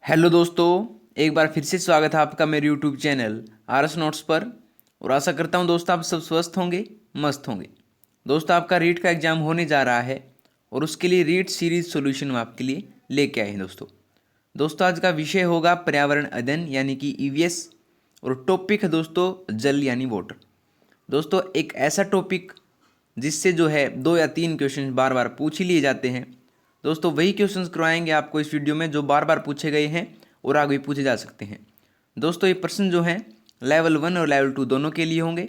Hello दोस्तों, एक बार फिर से स्वागत है आपका मेरे यूट्यूब चैनल आरएस नोट्स पर। और आशा करता हूं दोस्तों आप सब स्वस्थ होंगे, मस्त होंगे। दोस्तों आपका रीट का एग्जाम होने जा रहा है और उसके लिए रीट सीरीज सॉल्यूशन हम आपके लिए लेके आए हैं दोस्तों आज का विषय होगा पर्यावरण अध्ययन यानी कि ईवीएस। और टॉपिक है दोस्तों जल यानी वाटर। दोस्तों एक ऐसा टॉपिक जिससे जो है 2 या 3 क्वेश्चन बार बार पूछ ही लिए जाते हैं। दोस्तों वही क्वेश्चंस करवाएंगे आपको इस वीडियो में जो बार बार पूछे गए हैं और आगे भी पूछे जा सकते हैं। दोस्तों ये प्रश्न जो हैं लेवल 1 और लेवल 2 दोनों के लिए होंगे।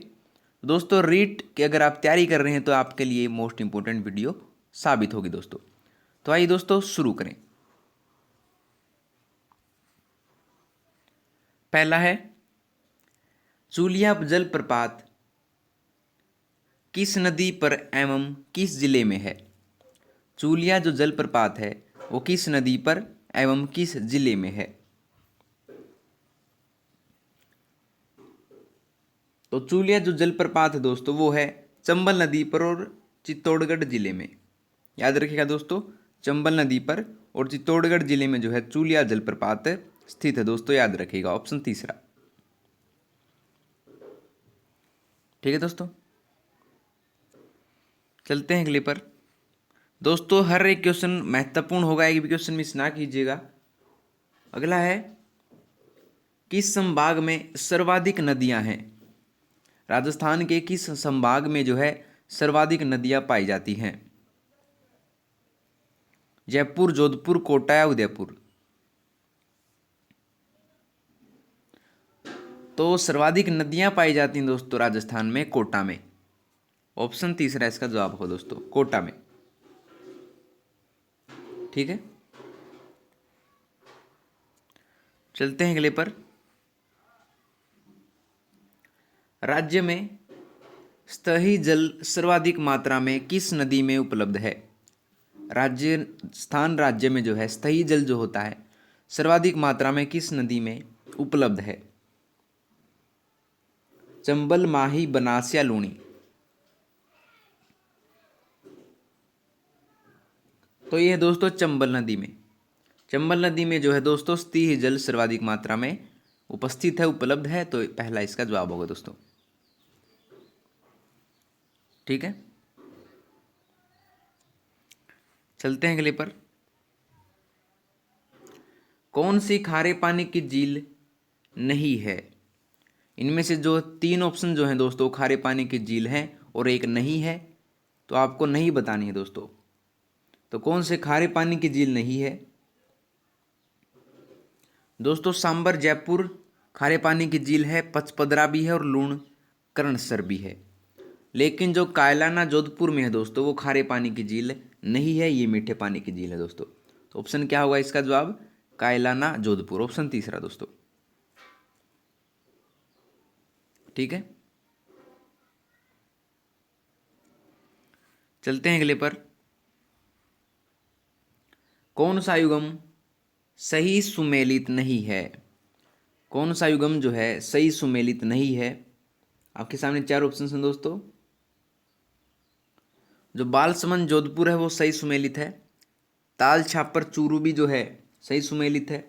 दोस्तों रीट की अगर आप तैयारी कर रहे हैं तो आपके लिए मोस्ट इंपॉर्टेंट वीडियो साबित होगी दोस्तों। तो आइए दोस्तों शुरू करें। पहला है चूलिया जलप्रपात किस नदी पर एवं किस जिले में है। चूलिया जो जलप्रपात है वो किस नदी पर एवं किस जिले में है। तो चूलिया जो जलप्रपात है दोस्तों वो है चंबल नदी पर और चित्तौड़गढ़ जिले में। याद रखिएगा दोस्तों, चंबल नदी पर और चित्तौड़गढ़ जिले में जो है चूलिया जलप्रपात स्थित है दोस्तों। याद रखिएगा ऑप्शन तीसरा। ठीक है दोस्तों, चलते हैं अगले पर। दोस्तों हर एक क्वेश्चन महत्वपूर्ण होगा, एक भी क्वेश्चन मिस ना कीजिएगा। अगला है किस संभाग में सर्वाधिक नदियां हैं। राजस्थान के किस संभाग में जो है सर्वाधिक नदियां पाई जाती हैं। जयपुर, जोधपुर, कोटा या उदयपुर। तो सर्वाधिक नदियां पाई जाती हैं दोस्तों राजस्थान में कोटा में। ऑप्शन तीसरा इसका जवाब हो दोस्तों, कोटा में। ठीक है, चलते हैं अगले पर। राज्य में सतही जल सर्वाधिक मात्रा में किस नदी में उपलब्ध है। राजस्थान राज्य में जो है सतही जल जो होता है सर्वाधिक मात्रा में किस नदी में उपलब्ध है। चंबल, माही, बनास या लूनी। तो ये है दोस्तों चंबल नदी में। चंबल नदी में जो है दोस्तों सतही जल सर्वाधिक मात्रा में उपस्थित है, उपलब्ध है। तो पहला इसका जवाब होगा दोस्तों। ठीक है, चलते हैं अगले पर। कौन सी खारे पानी की झील नहीं है। इनमें से जो 3 ऑप्शन जो हैं दोस्तों खारे पानी की झील हैं और एक नहीं है, तो आपको नहीं बतानी है दोस्तों। तो कौन से खारे पानी की झील नहीं है दोस्तों। सांबर, जयपुर खारे पानी की झील है, पचपदरा भी है और लूण कर्णसर भी है। लेकिन जो कायलाना जोधपुर में है दोस्तों वो खारे पानी की झील नहीं है, ये मीठे पानी की झील है दोस्तों। तो ऑप्शन क्या होगा इसका जवाब, कायलाना जोधपुर, ऑप्शन तीसरा दोस्तों। ठीक है, चलते हैं अगले पर। कौन सा युगम सही सुमेलित नहीं है। कौन सा युगम जो है सही सुमेलित नहीं है। आपके सामने 4 ऑप्शन हैं दोस्तों। जो बालसमंद जोधपुर है वो सही सुमेलित है। ताल छापर चूरू भी जो है सही सुमेलित है।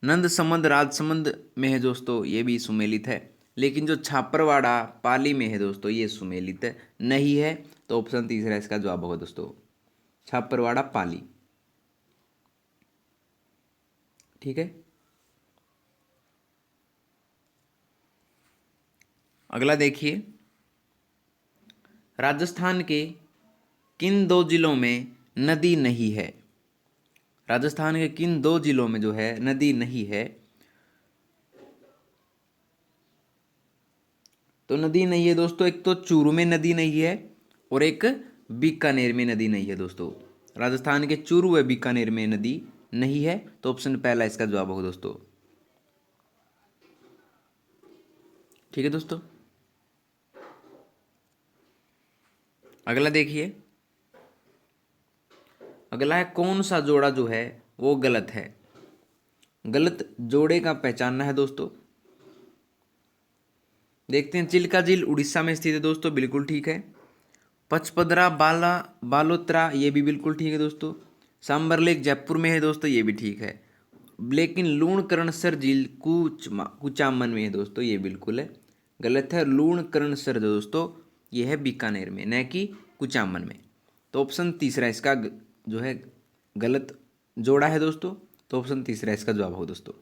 नंद समंद राजसमंद में है दोस्तों ये भी सुमेलित है। लेकिन जो छापरवाड़ा पाली में है दोस्तों ये सुमेलित नहीं है। तो ऑप्शन तीसरा इसका जवाब होगा दोस्तों, छापरवाड़ा पाली। ठीक है, अगला देखिए। राजस्थान के किन 2 जिलों में नदी नहीं है। राजस्थान के किन 2 जिलों में जो है नदी नहीं है। तो नदी नहीं है दोस्तों, एक तो चूरू में नदी नहीं है और एक बीकानेर में नदी नहीं है दोस्तों। राजस्थान के चूरू व बीकानेर में नदी नहीं है। तो ऑप्शन पहला इसका जवाब होगा दोस्तों। ठीक है दोस्तों, अगला देखिए। अगला है कौन सा जोड़ा जो है वो गलत है। गलत जोड़े का पहचानना है दोस्तों। देखते हैं। चिल्का झील उड़ीसा में स्थित है दोस्तों, बिल्कुल ठीक है। पचपदरा बालोत्रा ये भी बिल्कुल ठीक है दोस्तों। सांबर लेक जयपुर में है दोस्तों, ये भी ठीक है। लेकिन लूणकरणसर झील कुचामन में है दोस्तों, ये बिल्कुल है गलत है। लूणकरणसर जो दोस्तों ये है बीकानेर में, न कि कुचामन में। तो ऑप्शन तीसरा इसका जो है गलत जोड़ा है दोस्तों, तो ऑप्शन तीसरा इसका जवाब होगा दोस्तों।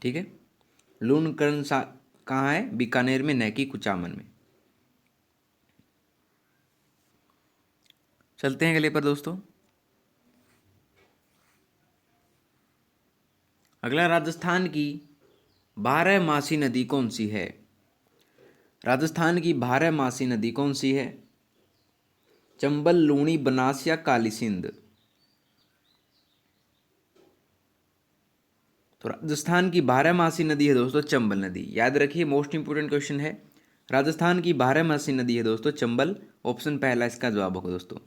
ठीक है, लूणकरण कहाँ है? बीकानेर में, न कि कुचामन में। चलते हैं अगले पर दोस्तों। अगला, राजस्थान की बारहमासी नदी कौन सी है? राजस्थान की बारहमासी नदी कौन सी है? चंबल, लूणी, बनास या काली सिंध? तो राजस्थान की बारहमासी नदी है दोस्तों चंबल नदी। याद रखिए, मोस्ट इंपोर्टेंट क्वेश्चन है। राजस्थान की बारहमासी नदी है दोस्तों चंबल। ऑप्शन पहला इसका जवाब होगा दोस्तों।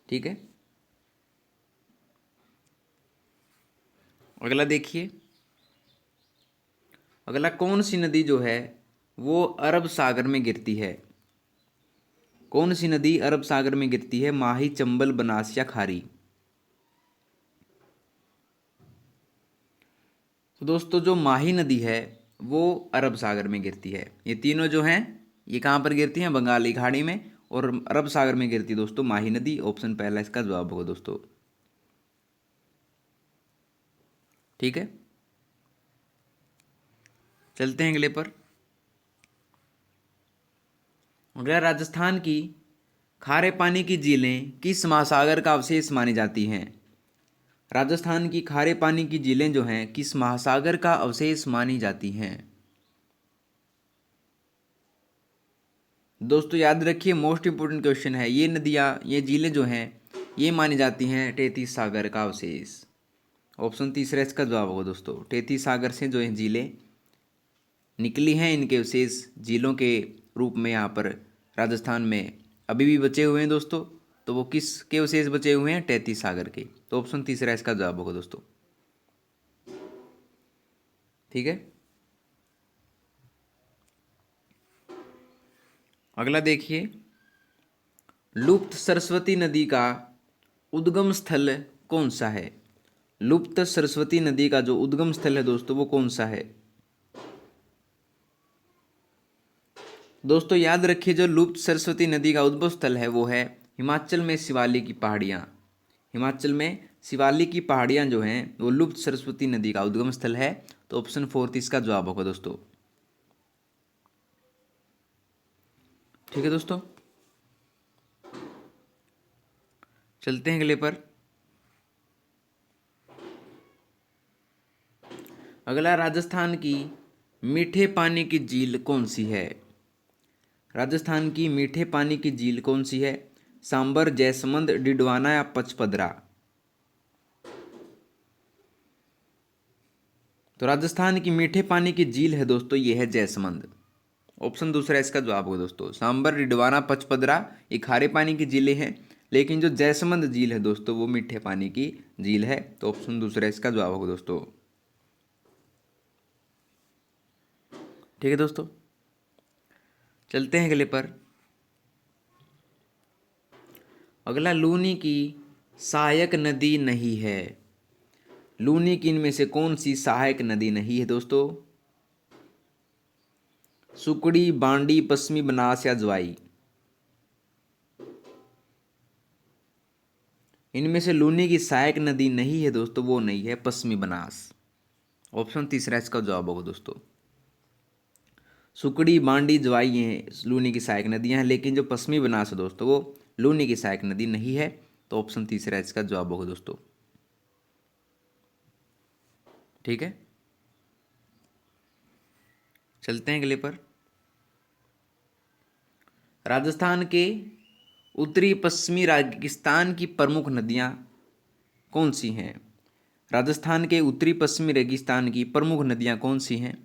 ठीक है, अगला देखिए। अगला, कौन सी नदी जो है वो अरब सागर में गिरती है? कौन सी नदी अरब सागर में गिरती है? माही, चंबल, बनास या खारी? तो दोस्तों जो माही नदी है वो अरब सागर में गिरती है। ये तीनों जो हैं ये कहाँ पर गिरती हैं? बंगाली खाड़ी में, और अरब सागर में गिरती है दोस्तों माही नदी। ऑप्शन पहला इसका जवाब होगा दोस्तों। ठीक है, चलते हैं अगले पर। अगला, राजस्थान की खारे पानी की झीलें किस महासागर का अवशेष मानी जाती हैं? राजस्थान की खारे पानी की झीलें जो हैं किस महासागर का अवशेष मानी जाती हैं? दोस्तों याद रखिए, मोस्ट इंपोर्टेंट क्वेश्चन है। ये नदियाँ, ये झीलें जो हैं ये मानी जाती हैं तैतीस सागर का अवशेष। ऑप्शन तीसरा इसका जवाब होगा दोस्तों। तैतीस सागर से जो है झीलें निकली हैं, इनके अवशेष झीलों के रूप में यहाँ पर राजस्थान में अभी भी बचे हुए हैं दोस्तों। तो वो किस के अवशेष बचे हुए हैं? तैतीस सागर के। तो ऑप्शन तीसरा इसका जवाब होगा दोस्तों। ठीक है, अगला देखिए। लुप्त सरस्वती नदी का उद्गम स्थल कौन सा है? लुप्त सरस्वती नदी का जो उद्गम स्थल है दोस्तों वो कौन सा है? दोस्तों याद रखिए, जो लुप्त सरस्वती नदी का उद्गम स्थल है वो है हिमाचल में शिवालिक की पहाड़ियाँ। हिमाचल में शिवालिक की पहाड़ियाँ जो हैं वो लुप्त सरस्वती नदी का उद्गम स्थल है। तो ऑप्शन फोर्थ इसका जवाब होगा दोस्तों। ठीक है दोस्तों, चलते हैं अगले पर। अगला, राजस्थान की मीठे पानी की झील कौन सी है? राजस्थान की मीठे पानी की झील कौन सी है? सांबर, जैसमंद, डिडवाना या पचपदरा? तो राजस्थान की मीठे पानी की झील है दोस्तों ये है जैसमंद। ऑप्शन दूसरा इसका जवाब होगा दोस्तों। सांबर, डिडवाना, पचपदरा ये खारे पानी की झीलें हैं, लेकिन जो जैसमंद झील है दोस्तों वो मीठे पानी की झील है। तो ऑप्शन दूसरा इसका जवाब होगा दोस्तों। ठीक है दोस्तों, चलते हैं अगले पर। अगला, लूनी की सहायक नदी नहीं है। लूनी की इनमें से कौन सी सहायक नदी नहीं है दोस्तों? सुकड़ी, बांडी, पश्चिमी बनास या ज्वाई? इनमें से लूनी की सहायक नदी नहीं है दोस्तों, वो नहीं है पश्चिमी बनास। ऑप्शन तीसरा इसका जवाब होगा दोस्तों। सुकड़ी, बांडी, ज्वाई ये लूनी की सहायक नदियां हैं, लेकिन जो पश्चिमी बनास है दोस्तों वो लूनी की सहायक नदी नहीं है। तो ऑप्शन तीसरा इसका जवाब होगा दोस्तों। ठीक है, चलते हैं अगले पर। राजस्थान के उत्तरी पश्चिमी रेगिस्तान की प्रमुख नदियां कौन सी हैं? राजस्थान के उत्तरी पश्चिमी रेगिस्तान की प्रमुख नदियां कौन सी हैं?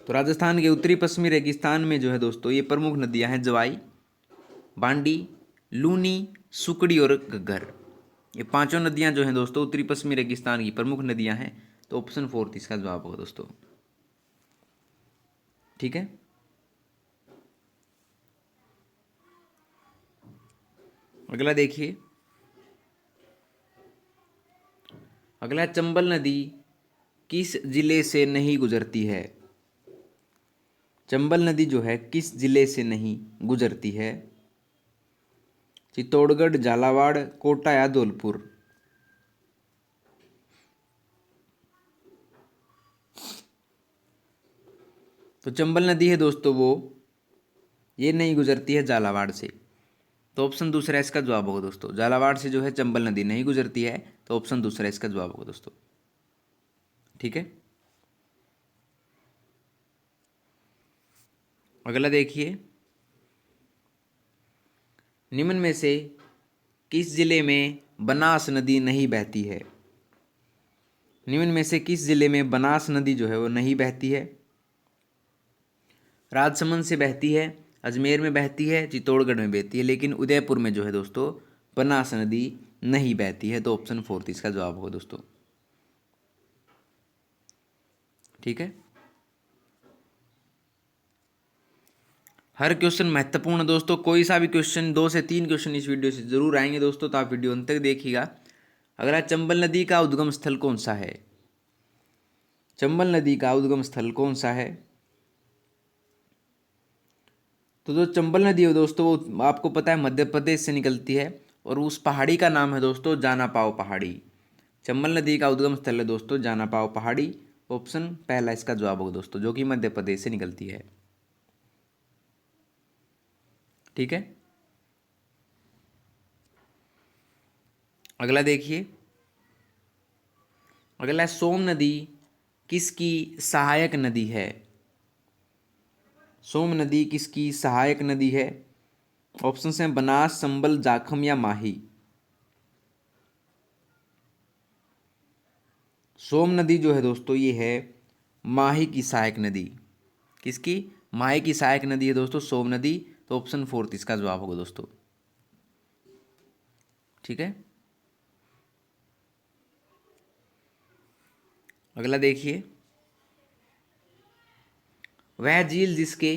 तो राजस्थान के उत्तरी पश्चिमी रेगिस्तान में जो है दोस्तों ये प्रमुख नदियां हैं ज्वाई, बांडी, लूनी, सुकड़ी और घग्गर। ये पांचों नदियां जो हैं दोस्तों उत्तरी पश्चिमी रेगिस्तान की प्रमुख नदियां हैं। तो ऑप्शन फोर्थ इसका जवाब होगा दोस्तों। ठीक है, अगला देखिए, अगला चंबल नदी किस जिले से नहीं गुजरती है? चंबल नदी जो है किस जिले से नहीं गुजरती है? चित्तौड़गढ़, झालावाड़, कोटा या धौलपुर? तो चंबल नदी है दोस्तों वो, ये नहीं गुजरती है झालावाड़ से। तो ऑप्शन दूसरा इसका जवाब होगा दोस्तों। झालावाड़ से जो है चंबल नदी नहीं गुजरती है, तो ऑप्शन दूसरा इसका जवाब होगा दोस्तों। ठीक है, अगला देखिए, निम्न में से किस जिले में बनास नदी नहीं बहती है? निम्न में से किस जिले में बनास नदी जो है वो नहीं बहती है? राजसमंद से बहती है, अजमेर में बहती है, चित्तौड़गढ़ में बहती है, लेकिन उदयपुर में जो है दोस्तों बनास नदी नहीं बहती है। तो ऑप्शन फोर्थ इसका जवाब होगा दोस्तों। ठीक है, हर क्वेश्चन महत्वपूर्ण दोस्तों। कोई सा भी क्वेश्चन, 2 से 3 क्वेश्चन इस वीडियो से जरूर आएंगे दोस्तों, तो आप वीडियो अंत तक देखिएगा। अगला, चंबल नदी का उद्गम स्थल कौन सा है? चंबल नदी का उद्गम स्थल कौन सा है? तो जो चंबल नदी है दोस्तों वो आपको पता है मध्य प्रदेश से निकलती है, और उस पहाड़ी का नाम है दोस्तों जानापाव पहाड़ी। चंबल नदी का उद्गम स्थल है दोस्तों जानापाव पहाड़ी। ऑप्शन पहला इसका जवाब होगा दोस्तों, जो कि मध्य प्रदेश से निकलती है। ठीक है, अगला देखिए, अगला सोम नदी किसकी सहायक नदी है? सोम नदी किसकी सहायक नदी है? ऑप्शन हैं बनास, संबल, जाखम या माही। सोम नदी जो है दोस्तों ये है माही की सहायक नदी। किसकी? माही की सहायक नदी है दोस्तों सोम नदी। तो ऑप्शन फोर्थ इसका जवाब होगा दोस्तों। ठीक है, अगला देखिए, वह झील जिसके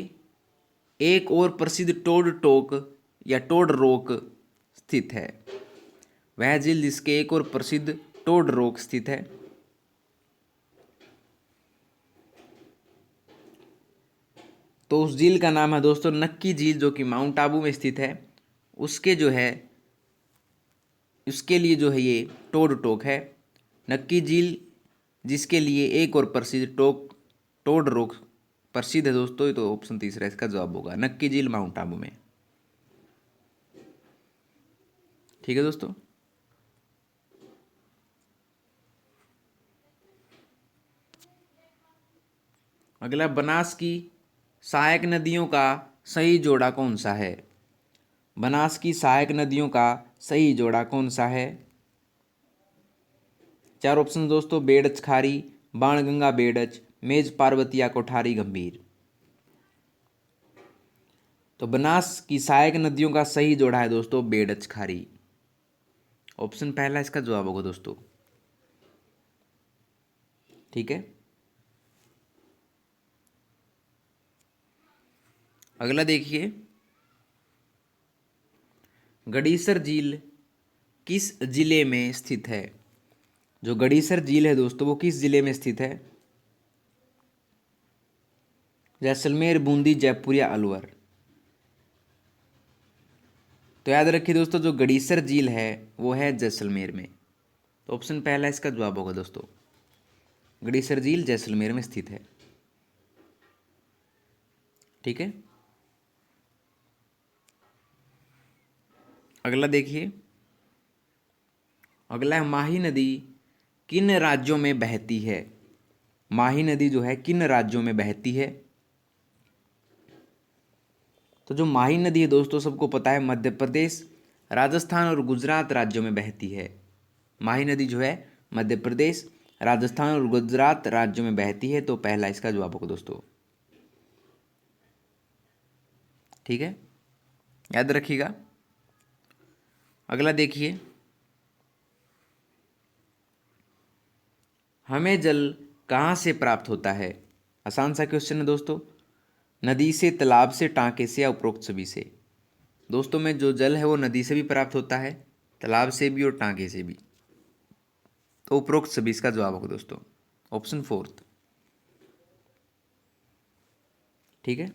एक और प्रसिद्ध टोड टोक या टोड रोक स्थित है। वह झील जिसके एक और प्रसिद्ध टोड रोक स्थित है। तो उस झील का नाम है दोस्तों नक्की झील, जो कि माउंट आबू में स्थित है। उसके जो है उसके लिए जो है ये टोड टोक है। नक्की झील जिसके लिए एक और प्रसिद्ध टोड रोक प्रसिद्ध है दोस्तों। तो ऑप्शन तीसरा इसका जवाब होगा, नक्की झील माउंट आबू में। ठीक है दोस्तों, अगला, बनास की सहायक नदियों का सही जोड़ा कौन सा है? बनास की सहायक नदियों का सही जोड़ा कौन सा है? 4 ऑप्शन दोस्तों, बेड़च खारी, बाणगंगा बेड़च, मेज पार्वती या कोठारी गंभीर। तो बनास की सहायक नदियों का सही जोड़ा है दोस्तों बेड़च खारी। ऑप्शन पहला इसका जवाब होगा दोस्तों। ठीक है, अगला देखिए, गड़ीसर झील किस जिले में स्थित है? जो गड़ीसर झील है दोस्तों वो किस जिले में स्थित है? जैसलमेर, बूंदी, जयपुर या अलवर? तो याद रखिए दोस्तों, जो गड़ीसर झील है वो है जैसलमेर में। तो ऑप्शन पहला इसका जवाब होगा दोस्तों, गड़ीसर झील जैसलमेर में स्थित है। ठीक है, अगला देखिए, अगला है माही नदी किन राज्यों में बहती है? माही नदी जो है किन राज्यों में बहती है? तो जो माही नदी है दोस्तों सबको पता है मध्य प्रदेश, राजस्थान और गुजरात राज्यों में बहती है। माही नदी जो है मध्य प्रदेश, राजस्थान और गुजरात राज्यों में बहती है। तो पहला इसका जवाब होगा दोस्तों। ठीक है, याद रखिएगा। अगला देखिए, हमें जल कहाँ से प्राप्त होता है? आसान सा क्वेश्चन है दोस्तों। नदी से, तालाब से, टाँके से या उपरोक्त सभी से? दोस्तों में जो जल है वो नदी से भी प्राप्त होता है, तालाब से भी और टांके से भी। तो उपरोक्त सभी इसका जवाब होगा दोस्तों, ऑप्शन फोर्थ। ठीक है,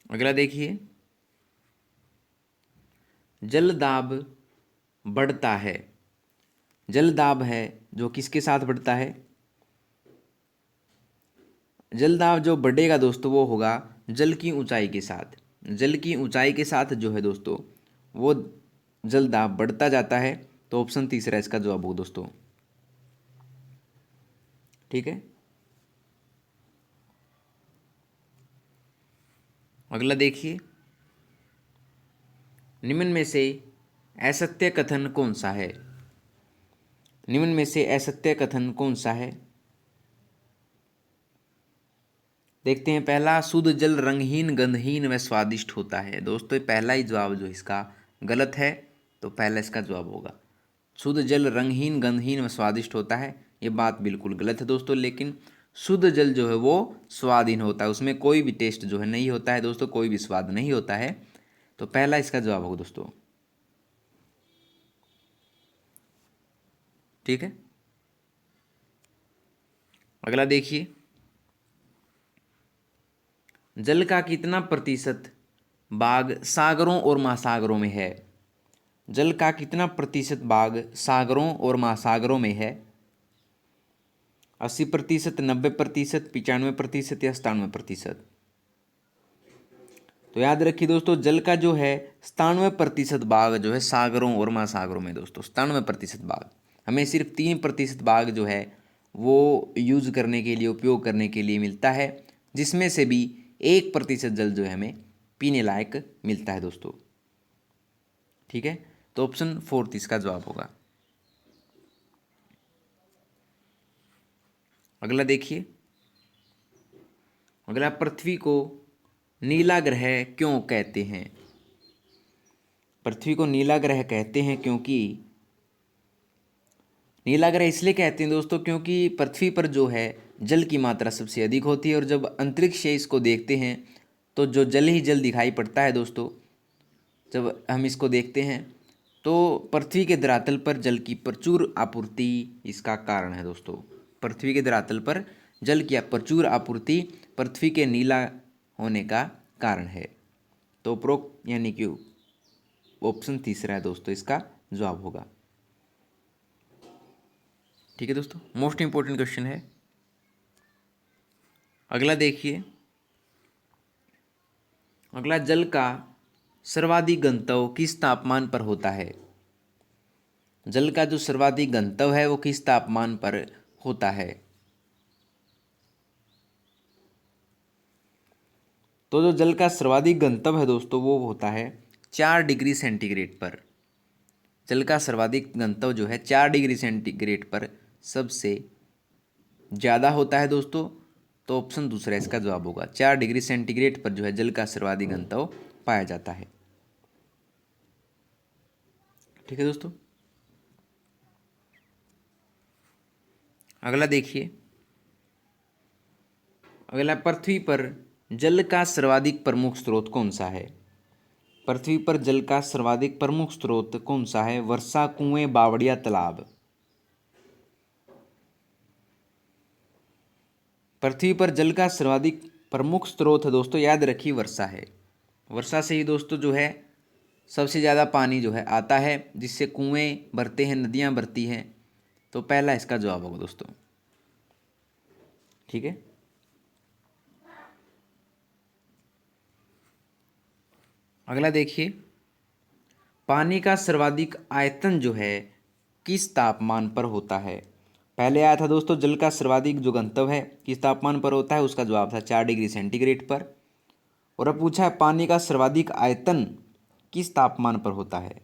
अगला देखिए, जल दाब बढ़ता है। जल दाब है जो किसके साथ बढ़ता है? जल दाब जो बढ़ेगा दोस्तों वो होगा जल की ऊंचाई के साथ। जल की ऊंचाई के साथ जो है दोस्तों वो जल दाब बढ़ता जाता है। तो ऑप्शन तीसरा इसका जवाब होगा दोस्तों। ठीक है, अगला देखिए, निम्न में से असत्य कथन कौन सा है? निम्न में से असत्य कथन कौन सा है? देखते हैं, पहला, शुद्ध जल रंगहीन, गंधहीन व स्वादिष्ट होता है। दोस्तों पहला ही जवाब जो इसका गलत है, तो पहला इसका जवाब होगा शुद्ध जल रंगहीन, गंधहीन व स्वादिष्ट होता है। ये बात बिल्कुल गलत है दोस्तों, लेकिन शुद्ध जल जो है वो स्वादहीन होता है, उसमें कोई भी टेस्ट जो है नहीं होता है दोस्तों, कोई भी स्वाद नहीं होता है। तो पहला इसका जवाब होगा दोस्तों। ठीक है, अगला देखिए, जल का कितना प्रतिशत भाग सागरों और महासागरों में है? जल का कितना प्रतिशत भाग सागरों और महासागरों में है? 80%, 90%, 95% या 97%? तो याद रखिए दोस्तों, जल का जो है 97% भाग जो है सागरों और महासागरों में दोस्तों, 97% भाग। हमें सिर्फ 3% भाग जो है वो यूज करने के लिए, उपयोग करने के लिए मिलता है, जिसमें से भी 1% जल जो है हमें पीने लायक मिलता है दोस्तों। ठीक है, तो ऑप्शन फोर्थ इसका जवाब होगा। अगला देखिए, अगला, पृथ्वी को नीला ग्रह क्यों कहते हैं? पृथ्वी को नीला ग्रह कहते हैं क्योंकि, नीला ग्रह इसलिए कहते हैं दोस्तों क्योंकि पृथ्वी पर जो है जल की मात्रा सबसे अधिक होती है, और जब अंतरिक्ष से इसको देखते हैं तो जो जल ही जल दिखाई पड़ता है दोस्तों। जब हम इसको देखते हैं तो पृथ्वी के धरातल पर जल की प्रचुर आपूर्ति इसका कारण है दोस्तों। पृथ्वी के धरातल पर जल की प्रचुर आपूर्ति पृथ्वी के नीला होने का कारण है। तो उपरोक्त यानी कि ऑप्शन तीसरा है दोस्तों, इसका जवाब होगा। ठीक है दोस्तों, मोस्ट इंपॉर्टेंट क्वेश्चन है। अगला देखिए, अगला, जल का सर्वाधिक घनत्व किस तापमान पर होता है? जल का जो सर्वाधिक घनत्व है वो किस तापमान पर होता है? तो जो जल का सर्वाधिक घनत्व है दोस्तों वो होता है 4 डिग्री सेंटीग्रेड पर। जल का सर्वाधिक घनत्व जो है 4 डिग्री सेंटीग्रेड पर सबसे ज़्यादा होता है दोस्तों। तो ऑप्शन दूसरा इसका जवाब होगा, 4 डिग्री सेंटीग्रेड पर जो है जल का सर्वाधिक घनत्व पाया जाता है। ठीक है दोस्तों, अगला देखिए, अगला, पृथ्वी पर जल का सर्वाधिक प्रमुख स्रोत कौन सा है? पृथ्वी पर जल का सर्वाधिक प्रमुख स्रोत कौन सा है? वर्षा, कुएं, बावड़िया, तालाब? पृथ्वी पर जल का सर्वाधिक प्रमुख स्रोत है दोस्तों, याद रखिए वर्षा है। वर्षा से ही दोस्तों जो है सबसे ज़्यादा पानी जो है आता है, जिससे कुएं भरते हैं, नदियाँ भरती हैं। तो पहला इसका जवाब होगा दोस्तों। ठीक है, अगला देखिए, पानी का सर्वाधिक आयतन जो है किस तापमान पर होता है? पहले आया था दोस्तों जल का सर्वाधिक जो घनत्व है किस तापमान पर होता है, उसका जवाब था 4 डिग्री सेंटीग्रेड पर। और अब पूछा है पानी का सर्वाधिक आयतन किस तापमान पर होता है?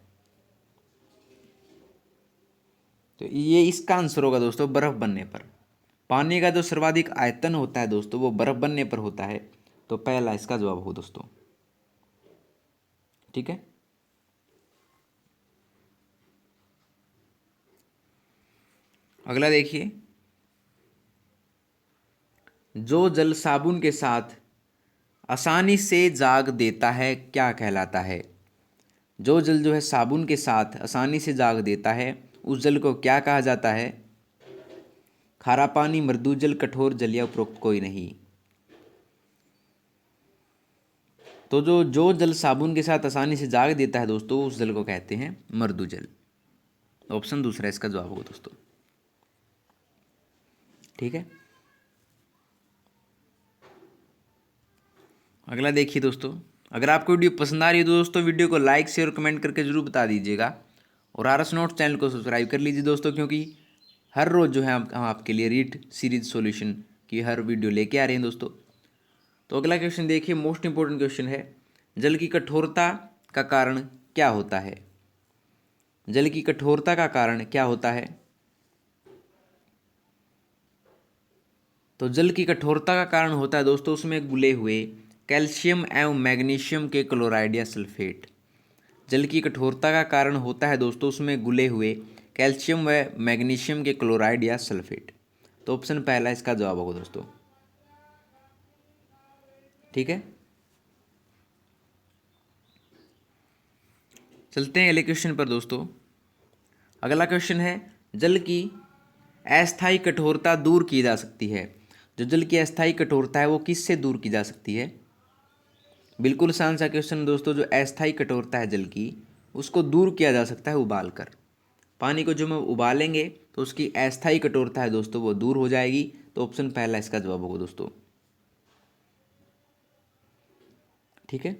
तो ये इसका आंसर होगा दोस्तों बर्फ बनने पर। पानी का जो सर्वाधिक आयतन होता है दोस्तों वो बर्फ बनने पर होता है। तो पहला इसका जवाब हो दोस्तों। ठीक है, अगला देखिए, जो जल साबुन के साथ आसानी से जाग देता है क्या कहलाता है? जो जल जो है साबुन के साथ आसानी से जाग देता है उस जल को क्या कहा जाता है? खारा पानी, मृदु जल, कठोर जल या उपरोक्त कोई नहीं। तो जो जल साबुन के साथ आसानी से जाग देता है दोस्तों उस जल को कहते हैं मृदु जल। ऑप्शन दूसरा इसका जवाब होगा दोस्तों। ठीक है, अगला देखिए दोस्तों। अगर आपको वीडियो पसंद आ रही है तो दोस्तों वीडियो को लाइक शेयर और कमेंट करके जरूर बता दीजिएगा और आरएस नोट्स चैनल को सब्सक्राइब कर लीजिए दोस्तों, क्योंकि हर रोज़ जो है हम आपके लिए रीड सीरीज सॉल्यूशन की हर वीडियो लेके आ रहे हैं दोस्तों। तो अगला क्वेश्चन देखिए, मोस्ट इंपॉर्टेंट क्वेश्चन है, जल की कठोरता का कारण क्या होता है? जल की कठोरता का कारण क्या होता है? तो जल की कठोरता का कारण होता है दोस्तों उसमें घुले हुए कैल्शियम एवं मैग्नीशियम के क्लोराइड या सल्फेट। जल की कठोरता का कारण होता है दोस्तों उसमें घुले हुए कैल्शियम व मैग्नीशियम के क्लोराइड या सल्फेट। तो ऑप्शन पहला इसका जवाब होगा दोस्तों। ठीक है, चलते हैं अगले क्वेश्चन पर दोस्तों। अगला क्वेश्चन है, जल की अस्थायी कठोरता दूर की जा सकती है। जो जल की अस्थायी कठोरता है वो किससे दूर की जा सकती है? बिल्कुल आसान सा क्वेश्चन दोस्तों। जो अस्थायी कठोरता है जल की उसको दूर किया जा सकता है उबाल कर। पानी को जो हम उबालेंगे तो उसकी अस्थायी कठोरता है दोस्तों वो दूर हो जाएगी। तो ऑप्शन पहला इसका जवाब होगा दोस्तों। ठीक है,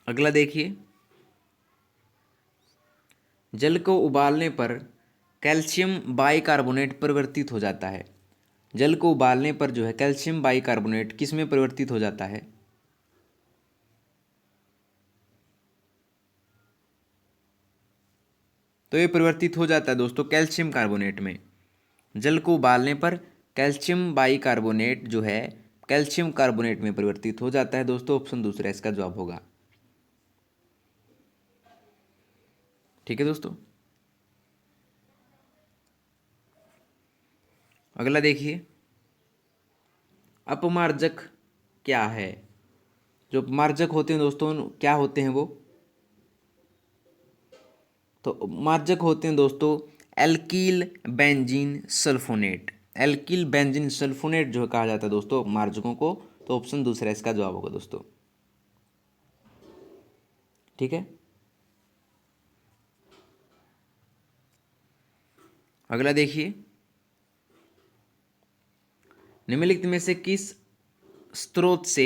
अगला देखिए, जल को उबालने पर कैल्शियम बाइकार्बोनेट परिवर्तित हो जाता है। जल को उबालने पर जो है कैल्शियम बाइकार्बोनेट किस में परिवर्तित हो जाता है? तो ये परिवर्तित हो जाता है दोस्तों कैल्शियम कार्बोनेट में। जल को उबालने पर कैल्शियम बाइकार्बोनेट जो है कैल्शियम कार्बोनेट में परिवर्तित हो जाता है दोस्तों। ऑप्शन दूसरा इसका जवाब होगा। ठीक है दोस्तों, अगला देखिए, अपमार्जक क्या है? जो अपमार्जक होते हैं दोस्तों क्या होते हैं वो? तो अपमार्जक होते हैं दोस्तों एल्कील बेंजीन सल्फोनेट। एल्कील बेंजीन सल्फोनेट जो कहा जाता है दोस्तों अपमार्जकों को। तो ऑप्शन दूसरा इसका जवाब होगा दोस्तों। ठीक है, अगला देखिए, निम्नलिखित में से किस स्रोत से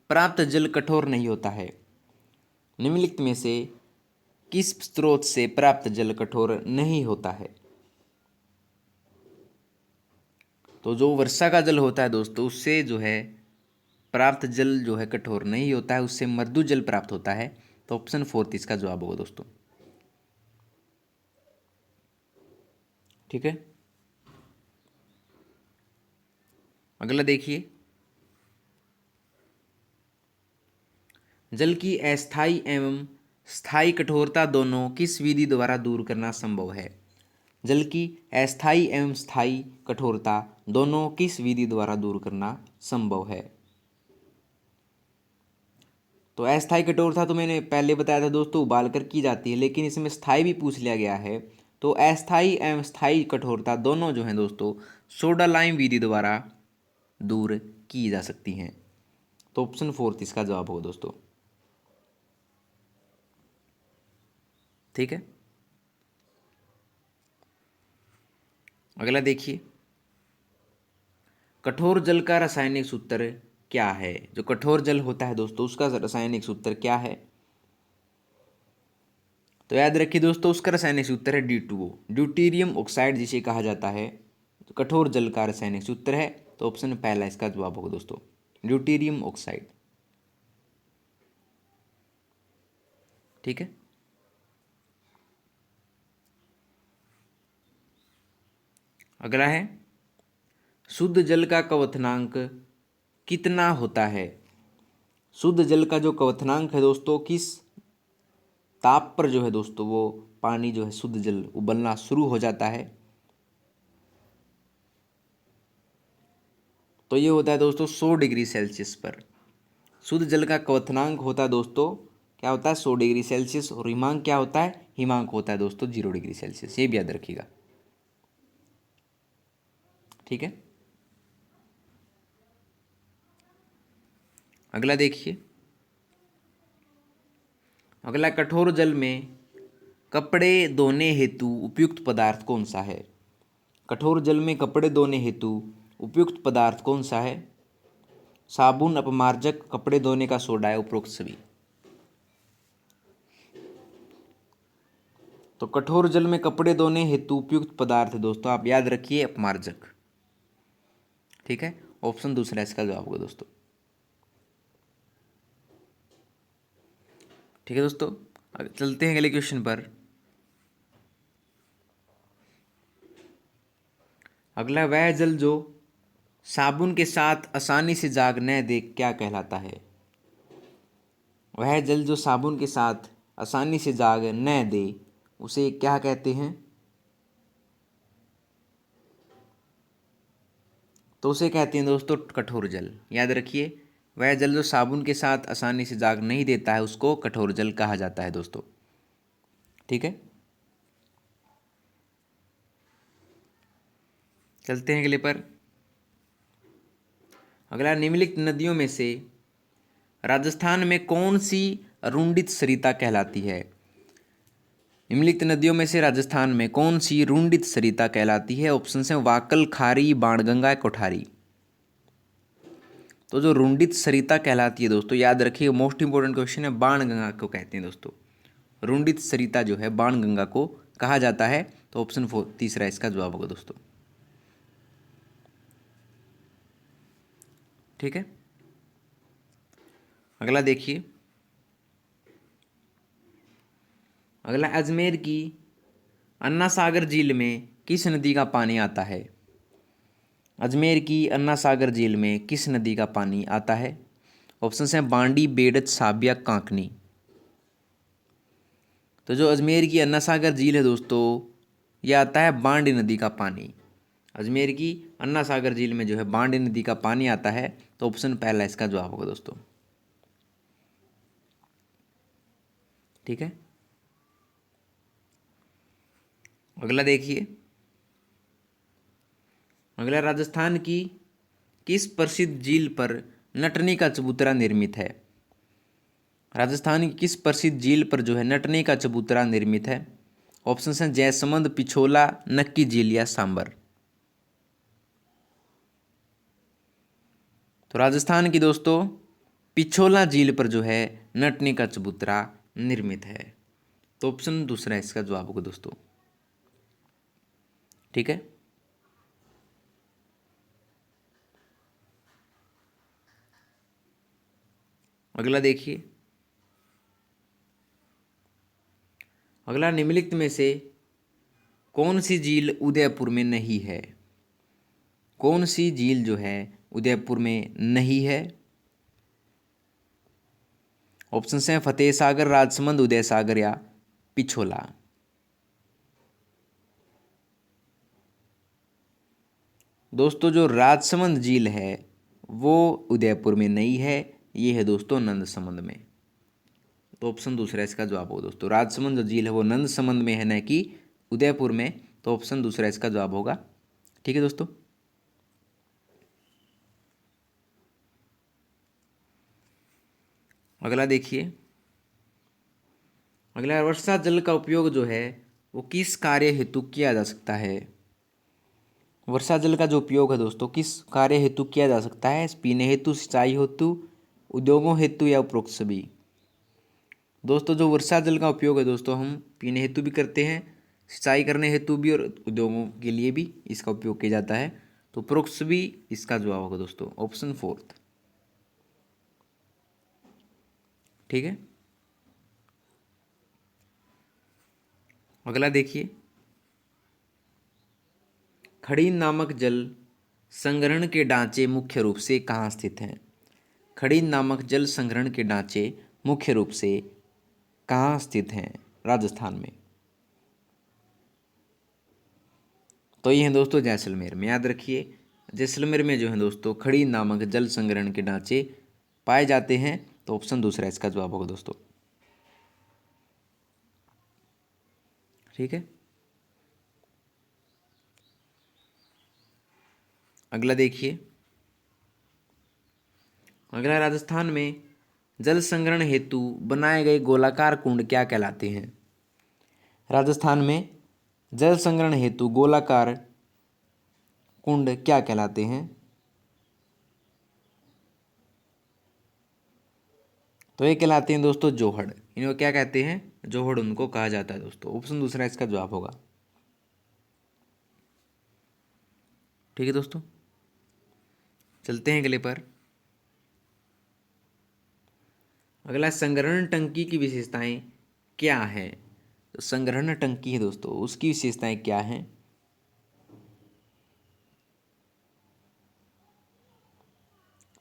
प्राप्त जल कठोर नहीं होता है? निम्नलिखित में से किस स्रोत से प्राप्त जल कठोर नहीं होता है? तो जो वर्षा का जल होता है दोस्तों उससे जो है प्राप्त जल जो है कठोर नहीं होता है, उससे मृदु जल प्राप्त होता है। तो ऑप्शन फोर्थ इसका जवाब होगा दोस्तों। ठीक है, अगला देखिए, जल की अस्थायी एवं स्थायी कठोरता दोनों किस विधि द्वारा दूर करना संभव है? जल की अस्थायी एवं स्थायी कठोरता दोनों किस विधि द्वारा दूर करना संभव है? तो अस्थायी कठोरता तो मैंने पहले बताया था दोस्तों उबाल कर की जाती है, लेकिन इसमें स्थायी भी पूछ लिया गया है। तो अस्थायी एवं स्थायी कठोरता दोनों जो हैं दोस्तों सोडा लाइम विधि द्वारा दूर की जा सकती हैं। तो ऑप्शन फोर्थ इसका जवाब होगा दोस्तों। ठीक है, अगला देखिए, कठोर जल का रासायनिक सूत्र क्या है? जो कठोर जल होता है दोस्तों उसका रासायनिक सूत्र क्या है? तो याद रखिए दोस्तों उसका रासायनिक सूत्र है D2O, ड्यूटीरियम ऑक्साइड जिसे कहा जाता है। तो कठोर जल का रासायनिक सूत्र है। तो ऑप्शन पहला इसका जवाब होगा दोस्तों, ड्यूटीरियम ऑक्साइड। ठीक है, अगला है, शुद्ध जल का क्वथनांक कितना होता है? शुद्ध जल का जो क्वथनांक है दोस्तों किस ताप पर जो है दोस्तों वो पानी जो है शुद्ध जल उबलना शुरू हो जाता है? तो ये होता है दोस्तों 100 डिग्री सेल्सियस पर। शुद्ध जल का क्वथनांक होता है दोस्तों, क्या होता है 100 डिग्री सेल्सियस, और हिमांक क्या होता है, हिमांक होता है दोस्तों 0 डिग्री सेल्सियस। ये भी याद रखिएगा, ठीक है। अगला देखिए, अगला कठोर जल में कपड़े धोने हेतु उपयुक्त पदार्थ कौन सा है। कठोर जल में कपड़े धोने हेतु उपयुक्त पदार्थ कौन सा है। साबुन, अपमार्जक, कपड़े धोने का सोडा है, उपरोक्त सभी। तो कठोर जल में कपड़े धोने हेतु उपयुक्त पदार्थ है दोस्तों, आप याद रखिए अपमार्जक, ठीक है। ऑप्शन दूसरा इसका जवाब होगा दोस्तों, ठीक है दोस्तों। चलते हैं अगले क्वेश्चन पर। अगला, वह जल जो साबुन के साथ आसानी से जाग न दे क्या कहलाता है। वह जल जो साबुन के साथ आसानी से जाग न दे उसे क्या कहते हैं। तो उसे कहते हैं दोस्तों कठोर जल। याद रखिए, वह जल जो साबुन के साथ आसानी से जाग नहीं देता है उसको कठोर जल कहा जाता है दोस्तों, ठीक है। चलते हैं अगले पर। अगला, निम्नलिखित नदियों में से राजस्थान में कौन सी रुंडित सरिता कहलाती है। निम्नलिखित नदियों में से राजस्थान में कौन सी रुंडित सरिता कहलाती है। ऑप्शन है वाकल, खारी, बाणगंगा, कोठारी। तो जो रुंडित सरिता कहलाती है दोस्तों, याद रखिए मोस्ट इंपॉर्टेंट क्वेश्चन है, बाणगंगा को कहते हैं दोस्तों। रुंडित सरिता जो है बाणगंगा को कहा जाता है। तो ऑप्शन 4 तीसरा इसका जवाब होगा दोस्तों, ठीक है। अगला देखिए, अगला, अजमेर की अन्ना सागर झील में किस नदी का पानी आता है। अजमेर की अन्ना सागर झील में किस नदी का पानी आता है। ऑप्शन है बांडी, बेड़च, साबिया, कांकनी। तो जो अजमेर की अन्ना सागर झील है दोस्तों, यह आता है बांडी नदी का पानी। अजमेर की अन्ना सागर झील में जो है बांडी नदी का पानी आता है। तो ऑप्शन पहला इसका जवाब होगा दोस्तों, ठीक है। अगला देखिए, अगला, राजस्थान की किस प्रसिद्ध झील पर नटनी का चबूतरा निर्मित है। राजस्थान की किस प्रसिद्ध झील पर जो है नटनी का चबूतरा निर्मित है। ऑप्शन है जयसमंद, पिछोला, नक्की झील या सांबर। तो राजस्थान की दोस्तों पिछोला झील पर जो है नटनी का चबूतरा निर्मित है। तो ऑप्शन दूसरा इसका जवाब होगा दोस्तों, ठीक है। अगला देखिए, अगला, निम्नलिखित में से कौन सी झील उदयपुर में नहीं है। कौन सी झील जो है उदयपुर में नहीं है। ऑप्शन हैं फतेह सागर, राजसमंद, उदय सागर या पिछोला। दोस्तों जो राजसमंद झील है वो उदयपुर में नहीं है, ये है दोस्तों नंदसमंद में। तो ऑप्शन दूसरा इसका जवाब होगा दोस्तों, राजसमंद जो झील है वो नंदसमंद में है, न कि उदयपुर में। तो ऑप्शन दूसरा इसका जवाब होगा, ठीक है दोस्तों। अगला देखिए, अगला, वर्षा जल का उपयोग जो है वो किस कार्य हेतु किया जा सकता है। वर्षा जल का जो उपयोग है दोस्तों किस कार्य हेतु किया जा सकता है। पीने हेतु, सिंचाई हेतु, उद्योगों हेतु या उपरोक्त सभी। दोस्तों जो वर्षा जल का उपयोग है दोस्तों हम पीने हेतु भी करते हैं, सिंचाई करने हेतु भी और उद्योगों के लिए भी इसका उपयोग किया जाता है। तो उपरोक्त सभी इसका जवाब होगा दोस्तों, ऑप्शन 4, ठीक है। अगला देखिए, खड़ीन नामक जल संग्रहण के ढांचे मुख्य रूप से कहाँ स्थित हैं। खड़ीन नामक जल संग्रहण के ढांचे मुख्य रूप से कहाँ स्थित हैं राजस्थान में। तो ये है दोस्तों जैसलमेर में। याद रखिए जैसलमेर में जो है दोस्तों खड़ी नामक जल संग्रहण के ढांचे पाए जाते हैं। तो ऑप्शन दूसरा इसका जवाब होगा दोस्तों। ठीक है, अगला देखिए। अगला, राजस्थान में जल संग्रहण हेतु बनाए गए गोलाकार कुंड क्या कहलाते हैं? राजस्थान में जल संग्रहण हेतु गोलाकार कुंड क्या कहलाते हैं? तो ये कहलाते हैं दोस्तों जोहड़। इनको क्या कहते हैं? जोहड़ उनको कहा जाता है दोस्तों। ऑप्शन दूसरा इसका जवाब होगा। ठीक है दोस्तों, चलते हैं अगले पर। अगला, संग्रहण टंकी की विशेषताएं क्या है? तो संग्रहण टंकी है दोस्तों, उसकी विशेषताएं क्या हैं?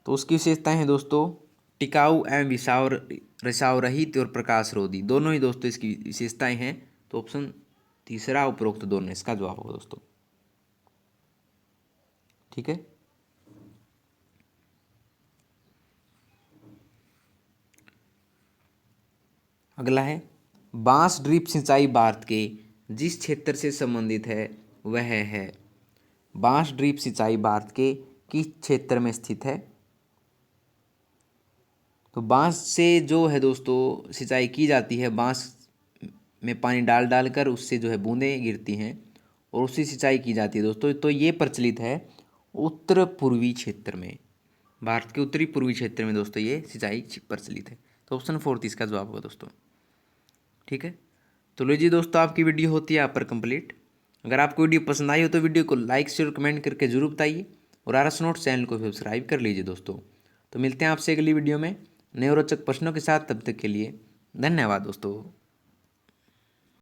तो उसकी विशेषताएं हैं दोस्तों टिकाऊ एवं रिसाव रहित और प्रकाश रोधी, दोनों ही दोस्तों इसकी विशेषताएं हैं। तो ऑप्शन तीसरा उपरोक्त दोनों इसका जवाब होगा दोस्तों। ठीक है, अगला है, बांस ड्रिप सिंचाई भारत के जिस क्षेत्र से संबंधित है वह है। बांस ड्रिप सिंचाई भारत के किस क्षेत्र में स्थित है? तो बांस से जो है दोस्तों सिंचाई की जाती है, बांस में पानी डाल डाल कर उससे जो है बूंदें गिरती हैं और उससे सिंचाई की जाती है दोस्तों। तो ये प्रचलित है उत्तर पूर्वी क्षेत्र में, भारत के उत्तरी पूर्वी क्षेत्र में दोस्तों ये सिंचाई प्रचलित है। तो ऑप्शन फोर्थ इसका जवाब होगा दोस्तों। ठीक है, तो लीजिए दोस्तों, आपकी वीडियो होती है यहाँ पर कंप्लीट। अगर आपको वीडियो पसंद आई हो तो वीडियो को लाइक शेयर कमेंट करके जरूर बताइए और आरएस नोट्स चैनल को सब्सक्राइब कर लीजिए दोस्तों। तो मिलते हैं आपसे अगली वीडियो में नए रोचक प्रश्नों के साथ। तब तक के लिए धन्यवाद दोस्तों।